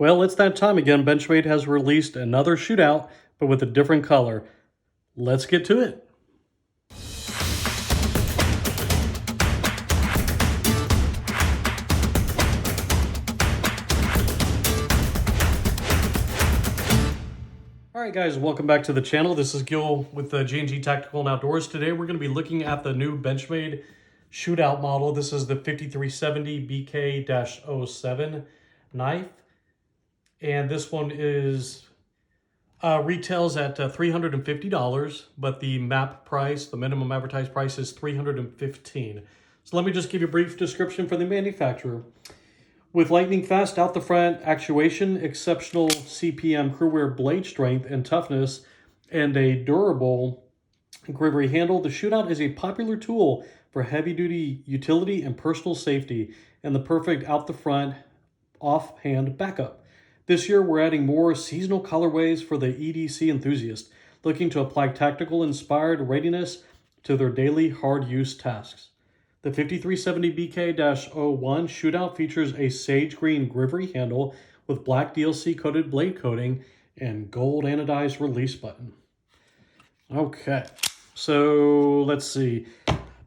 Well, it's that time again. Benchmade has released another shootout, but with a different color. Let's get to it. All right, guys, welcome back to the channel. This is Gil with the G&G Tactical and Outdoors. Today, we're going to be looking at the new Benchmade shootout model. This is the 5370BK-07 knife. And this one is retails at $350, but the MAP price, the minimum advertised price, is $315. So let me just give you a brief description for the manufacturer. With lightning fast out the front actuation, exceptional CPM-CruWear blade strength and toughness, and a durable Grivory handle, the Shootout is a popular tool for heavy-duty utility and personal safety, and the perfect out-the-front, off-hand backup. This year, we're adding more seasonal colorways for the EDC enthusiast, looking to apply tactical-inspired readiness to their daily hard-use tasks. The 5370BK-01 Shootout features a Sage Green Grivory handle with black DLC-coated blade coating and gold anodized release button. Okay, so let's see.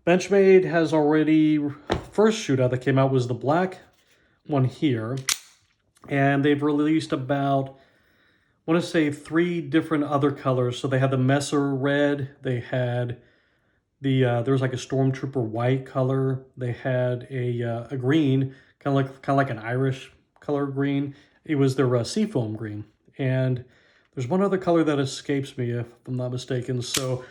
Benchmade has already, first Shootout that came out was the black one here. And they've released about, I want to say 3 different other colors. So they had the Messer red, they had the, there was like a Stormtrooper white color. They had a green, kind of like an Irish color green. It was their seafoam green. And there's one other color that escapes me if I'm not mistaken. So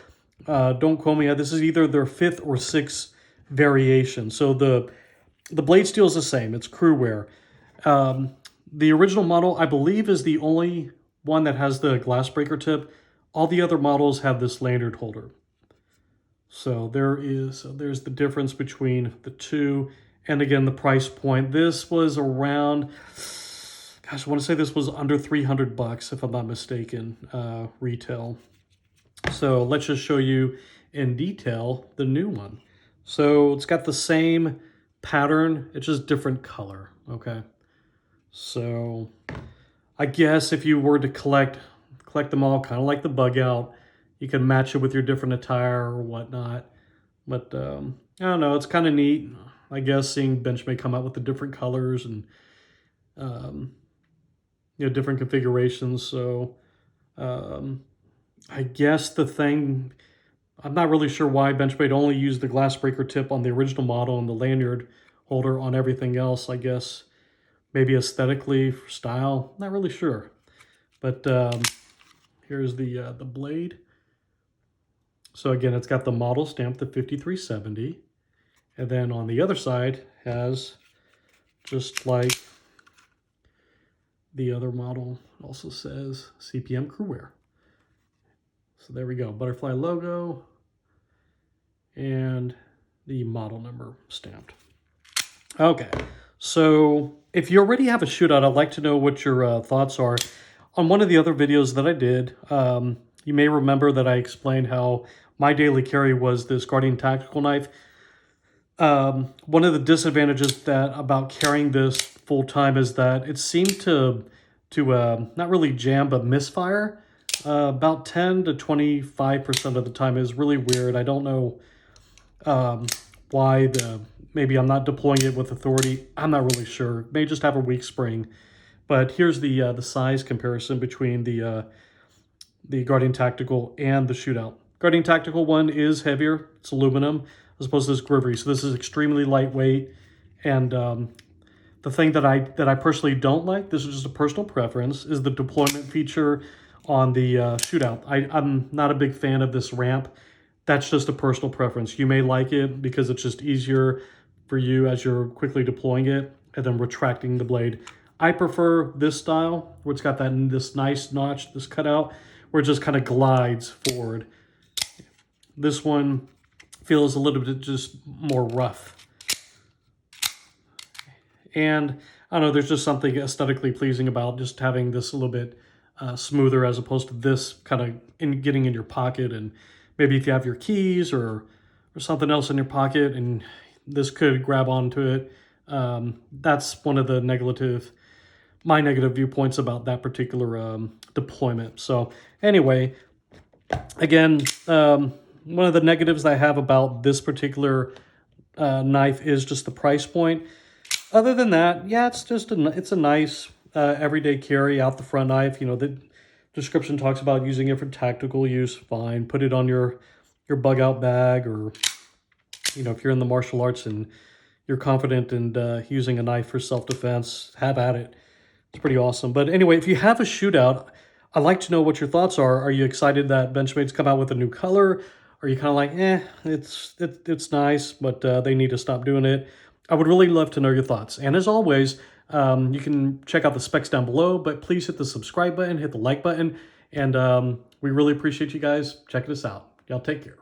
don't quote me. This is either their 5th or 6th variation. So the blade steel is the same. It's CruWear. The original model, I believe, is the only one that has the glass breaker tip. All the other models have this lanyard holder. So there's the difference between the two. And again, the price point. This was around, gosh, I want to say this was under $300 if I'm not mistaken, retail. So let's just show you in detail the new one. So it's got the same pattern, it's just different color, okay? So I guess if you were to collect them all, kind of like the bug out, you can match it with your different attire or whatnot. But I don't know, it's kind of neat, I guess, seeing Benchmade come out with the different colors and different configurations. So I guess the thing, I'm not really sure why Benchmade only used the glass breaker tip on the original model and the lanyard holder on everything else. I guess maybe aesthetically, for style, not really sure. But here's the blade. So again, it's got the model stamp, the 5370. And then on the other side has, just like the other model, also says CPM-CruWear. So there we go, butterfly logo and the model number stamped. Okay, so if you already have a shootout, I'd like to know what your thoughts are. On one of the other videos that I did, you may remember that I explained how my daily carry was this Guardian Tactical Knife. One of the disadvantages about carrying this full time is that it seemed to not really jam, but misfire. About 10 to 25% of the time. Is really weird. I don't know why. Maybe I'm not deploying it with authority. I'm not really sure. May just have a weak spring. But here's the size comparison between the Guardian Tactical and the Shootout. Guardian Tactical one is heavier. It's aluminum as opposed to this Grivory. So this is extremely lightweight. And the thing that I personally don't like, this is just a personal preference, is the deployment feature on the Shootout. I'm not a big fan of this ramp. That's just a personal preference. You may like it because it's just easier for you as you're quickly deploying it and then retracting the blade. I prefer this style where it's got this nice notch, this cutout, where it just kind of glides forward. This one feels a little bit just more rough. And I don't know, there's just something aesthetically pleasing about just having this a little bit smoother as opposed to this kind of getting in your pocket. And maybe if you have your keys or something else in your pocket and this could grab onto it, that's one of the negative my negative viewpoints about that particular deployment. So anyway, again, one of the negatives I have about this particular knife is just the price point. Other than that, yeah, it's a nice everyday carry out the front knife. You know, the description talks about using it for tactical use. Fine, put it on your bug out bag, or you know, if you're in the martial arts and you're confident in using a knife for self-defense, have at it. It's pretty awesome. But anyway, if you have a shootout, I'd like to know what your thoughts are. Are you excited that Benchmade's come out with a new color? Are you kind of like, it's nice, but they need to stop doing it? I would really love to know your thoughts. And as always, you can check out the specs down below, but please hit the subscribe button, hit the like button, and we really appreciate you guys checking us out. Y'all take care.